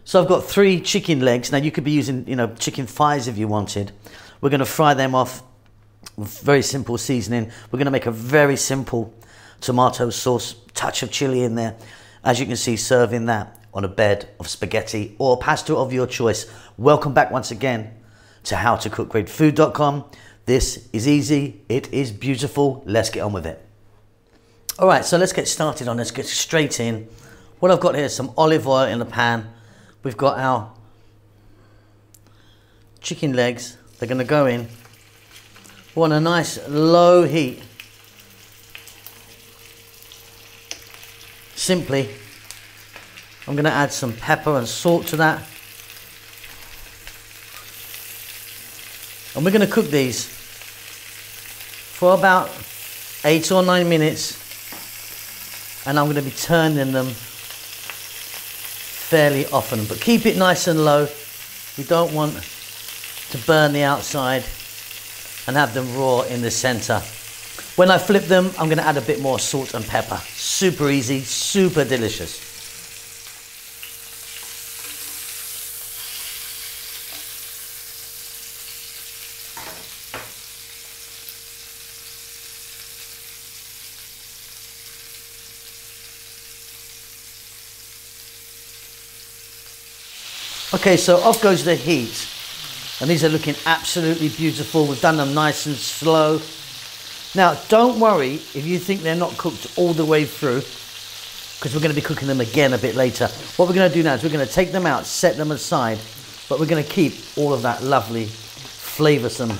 So I've got 3 chicken legs. Now you could be using, you know, chicken thighs if you wanted. We're going to fry them off with very simple seasoning. We're going to make a very simple tomato sauce, touch of chili in there. As you can see, serving that on a bed of spaghetti or pasta of your choice. Welcome back once again to howtocookgreatfood.com. This is easy, it is beautiful. Let's get on with it. All right, so let's get started on this. Get straight in. What I've got here is some olive oil in the pan. We've got our chicken legs. They're going to go in. We want a nice low heat. Simply, I'm going to add some pepper and salt to that. And we're going to cook these for about 8 or 9 minutes. And I'm going to be turning them fairly often, but keep it nice and low. We don't want to burn the outside and have them raw in the center. When I flip them, I'm going to add a bit more salt and pepper. Super easy, super delicious. Okay, so off goes the heat. And these are looking absolutely beautiful. We've done them nice and slow. Now, don't worry if you think they're not cooked all the way through, because we're going to be cooking them again a bit later. What we're going to do now is we're going to take them out, set them aside, but we're going to keep all of that lovely, flavoursome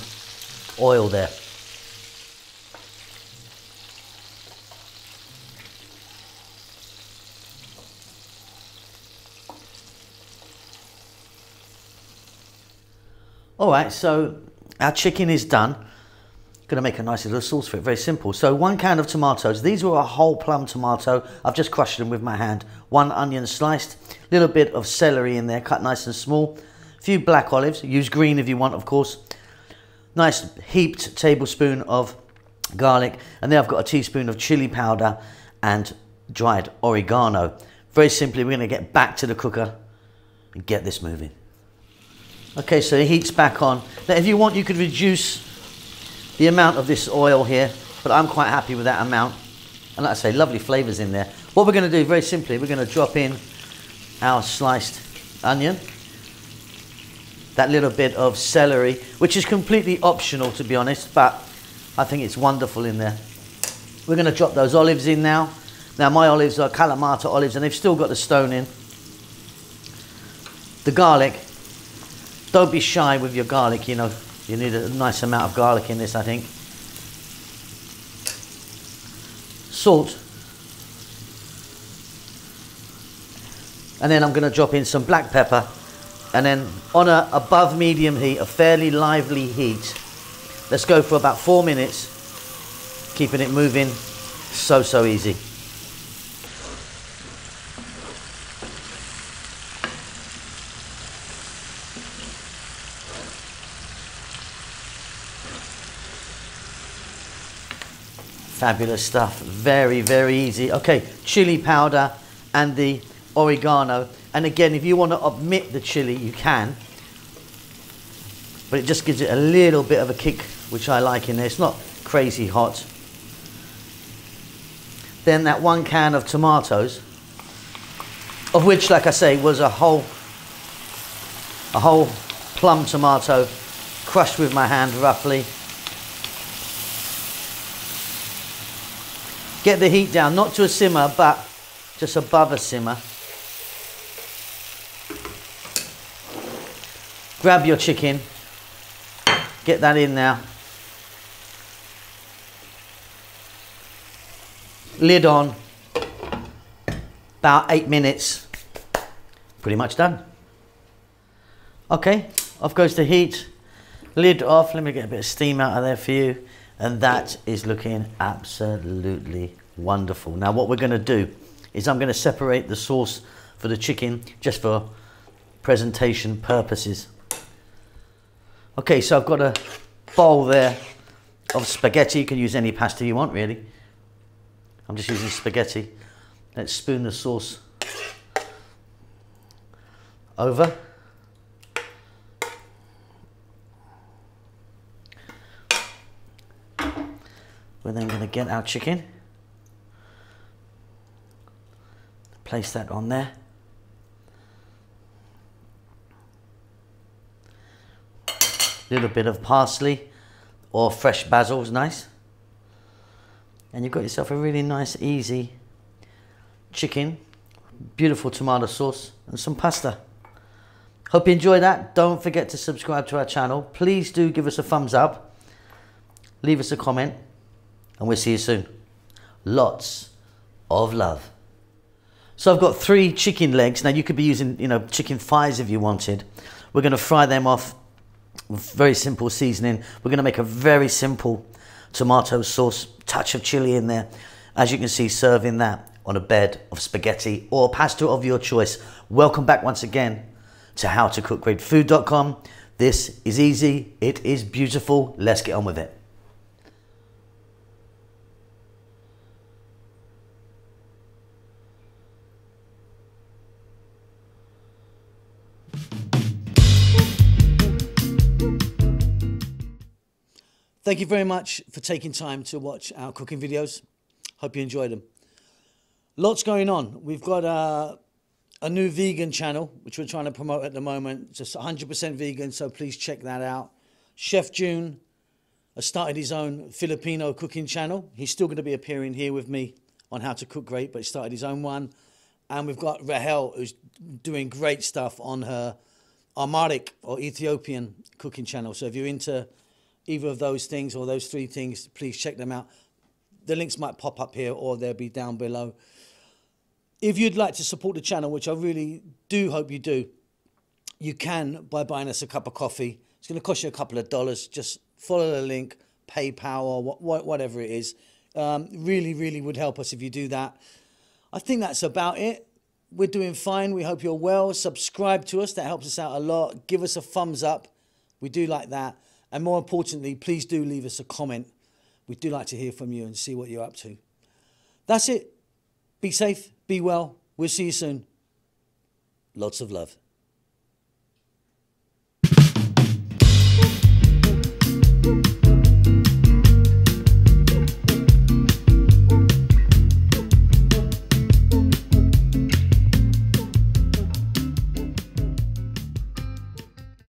oil there. All right, so our chicken is done. Going to make a nice little sauce for it, very simple. So 1 can of tomatoes. These were a whole plum tomato. I've just crushed them with my hand. 1 onion sliced, a little bit of celery in there, cut nice and small. A few black olives, use green if you want, of course. Nice heaped tablespoon of garlic. And then I've got a teaspoon of chili powder and dried oregano. Very simply, we're going to get back to the cooker and get this moving. Okay, so the heat's back on. Now, if you want, you could reduce the amount of this oil here, but I'm quite happy with that amount. And like I say, lovely flavours in there. What we're going to do, very simply, we're going to drop in our sliced onion, that little bit of celery, which is completely optional, to be honest, but I think it's wonderful in there. We're going to drop those olives in now. Now, my olives are Kalamata olives, and they've still got the stone in. The garlic. Don't be shy with your garlic, you know. You need a nice amount of garlic in this, I think. Salt. And then I'm going to drop in some black pepper. And then on a above medium heat, a fairly lively heat. Let's go for about 4 minutes. Keeping it moving. So easy. Fabulous stuff, very easy. Okay, chili powder and the oregano. And again, if you want to omit the chili, you can. But it just gives it a little bit of a kick, which I like in there. It's not crazy hot. Then that 1 can of tomatoes, of which, like I say, was a whole plum tomato, crushed with my hand roughly. Get the heat down, not to a simmer, but just above a simmer. Grab your chicken, get that in now. Lid on, about 8 minutes, pretty much done. Okay, off goes the heat, lid off. Let me get a bit of steam out of there for you. And that is looking absolutely wonderful. Now what we're going to do is I'm going to separate the sauce for the chicken just for presentation purposes. Okay, so I've got a bowl there of spaghetti. You can use any pasta you want, really. I'm just using spaghetti. Let's spoon the sauce over. We're then going to get our chicken, place that on there. Little bit of parsley or fresh basil is nice. And you've got yourself a really nice, easy chicken, beautiful tomato sauce and some pasta. Hope you enjoy that. Don't forget to subscribe to our channel. Please do give us a thumbs up, leave us a comment, and we'll see you soon. Lots of love. So I've got 3 chicken legs. Now you could be using, chicken thighs if you wanted. We're going to fry them off with very simple seasoning. We're going to make a very simple tomato sauce, touch of chili in there. As you can see, serving that on a bed of spaghetti or pasta of your choice. Welcome back once again to howtocookgreatfood.com. This is easy. It is beautiful. Let's get on with it. Thank you very much for taking time to watch our cooking videos. Hope you enjoyed them. Lots going on. We've got a new vegan channel, which we're trying to promote at the moment. Just 100% vegan, so please check that out. Chef June has started his own Filipino cooking channel. He's still going to be appearing here with me on How to Cook Great, but he started his own one. And we've got Rahel, who's doing great stuff on her Amharic or Ethiopian cooking channel. So if you're into either of those things or those 3 things, please check them out. The links might pop up here or they'll be down below. If you'd like to support the channel, which I really do hope you do, you can by buying us a cup of coffee. It's going to cost you a couple of dollars. Just follow the link, PayPal or whatever it is. Really, really would help us if you do that. I think that's about it. We're doing fine. We hope you're well. Subscribe to us. That helps us out a lot. Give us a thumbs up. We do like that. And more importantly, please do leave us a comment. We do like to hear from you and see what you're up to. That's it. Be safe. Be well. We'll see you soon. Lots of love.